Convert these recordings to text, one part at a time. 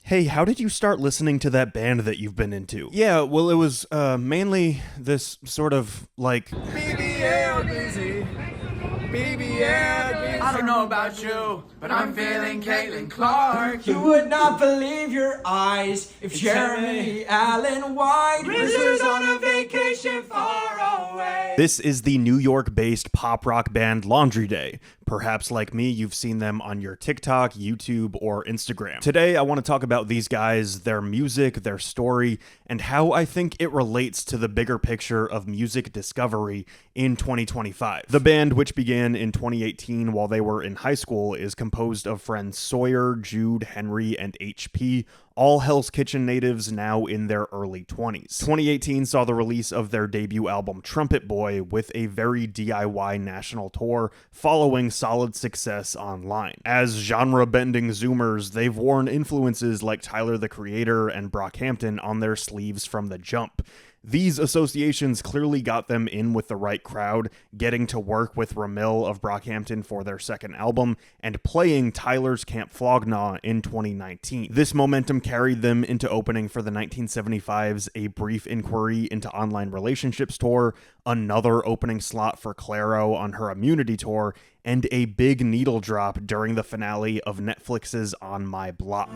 Hey, how did you start listening to that band that you've been into? Yeah, well, it was mainly this sort of like... I don't know about you, but I'm feeling Caitlin Clark. You would not believe your eyes if Jeremy Allen White was on a vacation far away. This is the New York-based pop rock band Laundry Day. Perhaps like me, you've seen them on your TikTok, YouTube, or Instagram. Today, I want to talk about these guys, their music, their story, and how I think it relates to the bigger picture of music discovery in 2025. The band, which began in 2018 while they were in high school, is composed of friends Sawyer, Jude, Henry, and HP, all Hell's Kitchen natives now in their early 20s. 2018 saw the release of their debut album Trumpet Boy with a very DIY national tour following solid success online. As genre-bending Zoomers, they've worn influences like Tyler the Creator and Brockhampton on their sleeves from the jump. These associations clearly got them in with the right crowd, getting to work with Ramil of Brockhampton for their second album, and playing Tyler's Camp Flog Gnaw in 2019. This momentum carried them into opening for the 1975's A Brief Inquiry into Online Relationships tour, another opening slot for Clairo on her Immunity tour, and a big needle drop during the finale of Netflix's On My Block.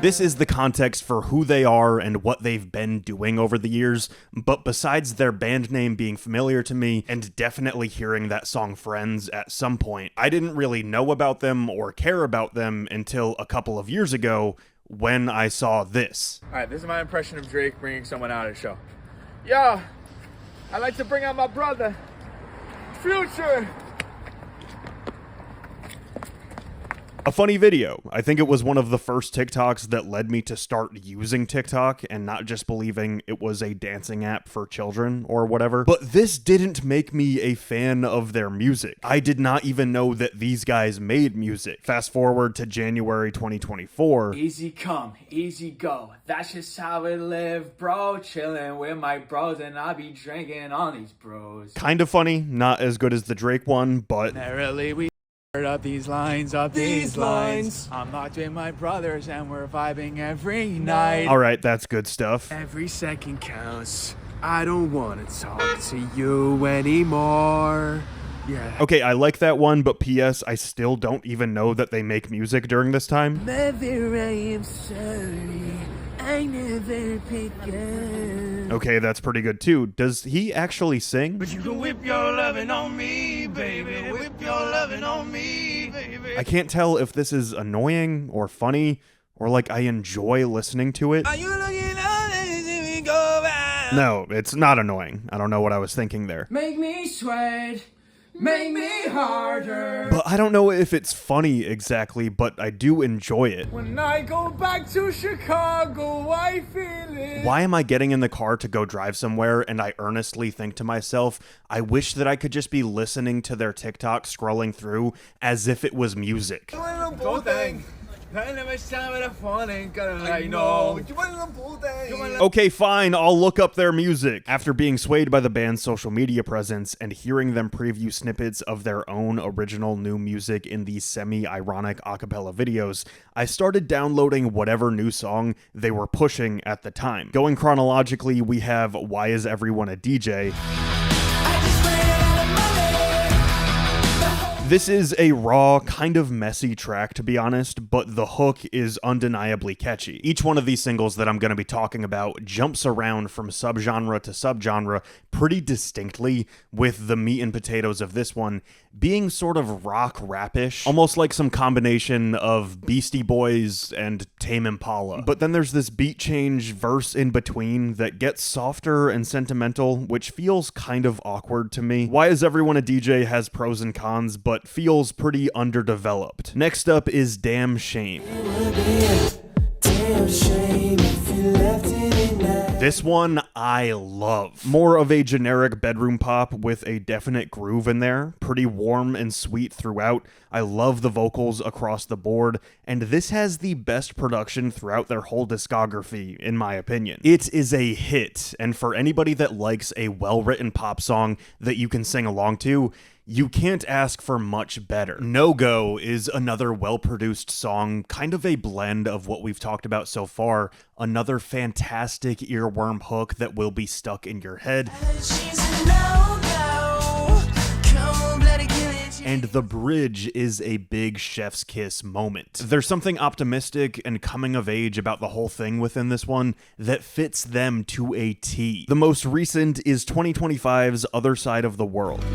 This is the context for who they are and what they've been doing over the years, but besides their band name being familiar to me and definitely hearing that song Friends at some point, I didn't really know about them or care about them until a couple of years ago when I saw this. Alright, this is my impression of Drake bringing someone out at a show. Yo, I'd like to bring out my brother, Future. A funny video. I think it was one of the first TikToks that led me to start using TikTok and not just believing it was a dancing app for children or whatever. But this didn't make me a fan of their music. I did not even know that these guys made music. Fast forward to January 2024. Easy come, easy go. That's just how we live, bro. Chilling with my bros and I be drinking on these bros. Kind of funny, not as good as the Drake one, but... Narrowly we up these lines, I'm locked with my brothers and we're vibing every night. Alright, that's good stuff. Every second counts. I don't want to talk to you anymore. Yeah. Okay, I like that one, but P.S. I still don't even know that they make music during this time. Mother, I am sorry. I never picked up. Okay, that's pretty good too. Does he actually sing? But you can whip your lovin' on me, baby. Whip your lovin' on me, baby. I can't tell if this is annoying or funny or like I enjoy listening to it. Are you looking at it as we go back? No, it's not annoying. I don't know what I was thinking there. Make me sweat, make me harder. But I don't know if it's funny exactly, but I do enjoy it. When I go back to Chicago, I feel it. Why am I getting in the car to go drive somewhere and I earnestly think to myself, I wish that I could just be listening to their TikTok scrolling through as if it was music. Go thing. I know. Okay, fine, I'll look up their music. After being swayed by the band's social media presence and hearing them preview snippets of their own original new music in these semi-ironic acapella videos, I started downloading whatever new song they were pushing at the time. Going chronologically, we have Why Is Everyone a DJ? This is a raw, kind of messy track, to be honest, but the hook is undeniably catchy. Each one of these singles that I'm going to be talking about jumps around from subgenre to subgenre pretty distinctly, with the meat and potatoes of this one being sort of rock rapish, almost like some combination of Beastie Boys and Tame Impala. But then there's this beat change verse in between that gets softer and sentimental, which feels kind of awkward to me. Why Is Everyone a DJ has pros and cons, but feels pretty underdeveloped. Next up is Damn Shame. This one I love. More of a generic bedroom pop with a definite groove in there, pretty warm and sweet throughout. I love the vocals across the board, and this has the best production throughout their whole discography, in my opinion. It is a hit, and for anybody that likes a well-written pop song that you can sing along to, You can't ask for much better. No Go is another well-produced song, kind of a blend of what we've talked about so far, another fantastic earworm hook that will be stuck in your head. And the bridge is a big chef's kiss moment. There's something optimistic and coming of age about the whole thing within this one that fits them to a T. The most recent is 2025's Other Side of the World.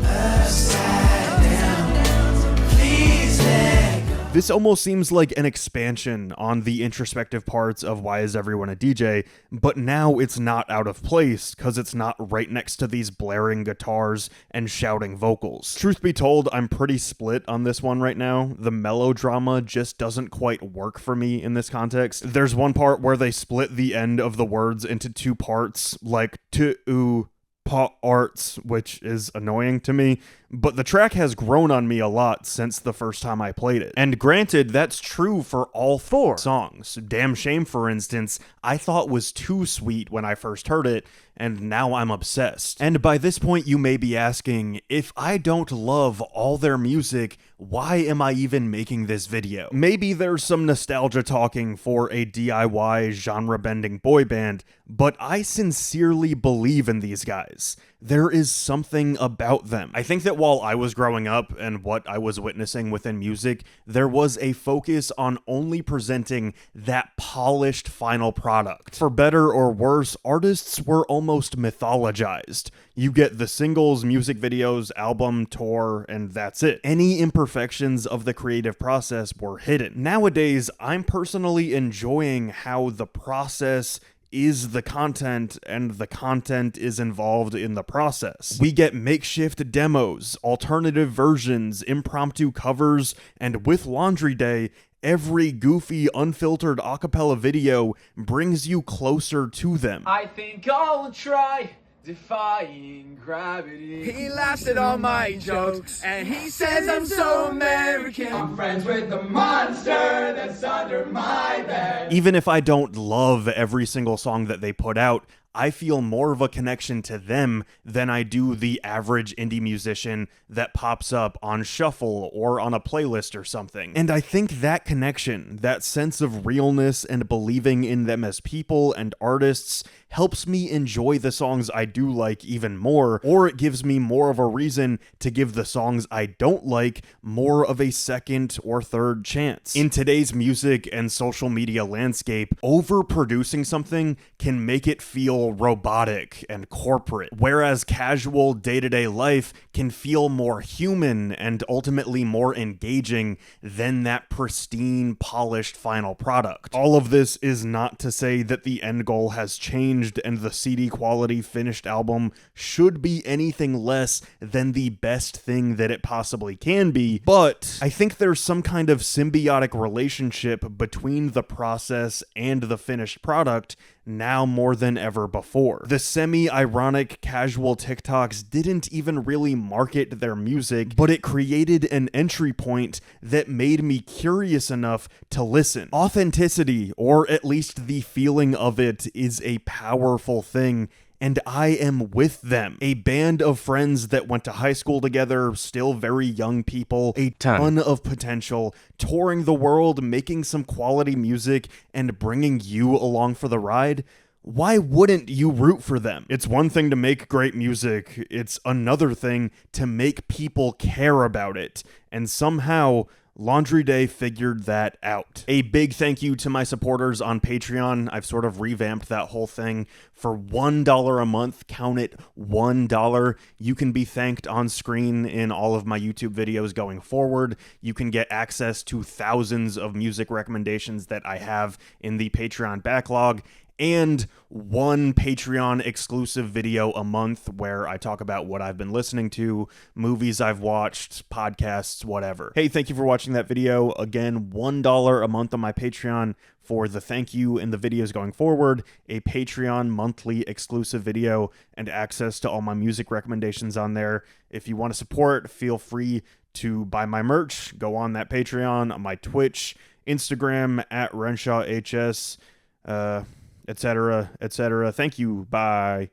This almost seems like an expansion on the introspective parts of Why Is Everyone a DJ, but now it's not out of place because it's not right next to these blaring guitars and shouting vocals. Truth be told, I'm pretty split on this one right now. The melodrama just doesn't quite work for me in this context. There's one part where they split the end of the words into two parts, like to parts, which is annoying to me, but the track has grown on me a lot since the first time I played it. And granted, that's true for all four songs. Damn Shame, for instance, I thought was too sweet when I first heard it, and now I'm obsessed. And by this point, you may be asking, if I don't love all their music, why am I even making this video? Maybe there's some nostalgia talking for a DIY genre-bending boy band, but I sincerely believe in these guys. There is something about them. I think that while I was growing up and what I was witnessing within music, there was a focus on only presenting that polished final product. For better or worse, artists were almost mythologized. You get the singles, music videos, album, tour, and that's it. Any imperfections of the creative process were hidden. Nowadays, I'm personally enjoying how the process is the content and the content is involved in the process. We get makeshift demos, alternative versions, impromptu covers, and with Laundry Day, every goofy, unfiltered acapella video brings you closer to them. I think I'll try defying gravity. He laughs at all my jokes, and he says I'm so American. I'm friends with the monster that's under my bed. Even if I don't love every single song that they put out, I feel more of a connection to them than I do the average indie musician that pops up on shuffle or on a playlist or something. And I think that connection, that sense of realness and believing in them as people and artists, helps me enjoy the songs I do like even more, or it gives me more of a reason to give the songs I don't like more of a second or third chance. In today's music and social media landscape, overproducing something can make it feel robotic and corporate, whereas casual day-to-day life can feel more human and ultimately more engaging than that pristine, polished final product. All of this is not to say that the end goal has changed and the CD quality finished album should be anything less than the best thing that it possibly can be, but I think there's some kind of symbiotic relationship between the process and the finished product now more than ever before. The semi-ironic casual TikToks didn't even really market their music, but it created an entry point that made me curious enough to listen. Authenticity, or at least the feeling of it, is a powerful thing, and I am with them. A band of friends that went to high school together, still very young people, a ton of potential, touring the world, making some quality music, and bringing you along for the ride. Why wouldn't you root for them? It's one thing to make great music, it's another thing to make people care about it, and somehow Laundry Day figured that out. A big thank you to my supporters on Patreon. I've sort of revamped that whole thing. For $1 a month, count it, $1, you can be thanked on screen in all of my YouTube videos going forward. You can get access to thousands of music recommendations that I have in the Patreon backlog, and one Patreon exclusive video a month where I talk about what I've been listening to, movies I've watched, podcasts, whatever. Hey, thank you for watching that video. Again, $1 a month on my Patreon for the thank you and the videos going forward, a Patreon monthly exclusive video, and access to all my music recommendations on there. If you want to support, feel free to buy my merch. Go on that Patreon, on my Twitch, Instagram, @RenshawHS, etc., etc. Thank you. Bye.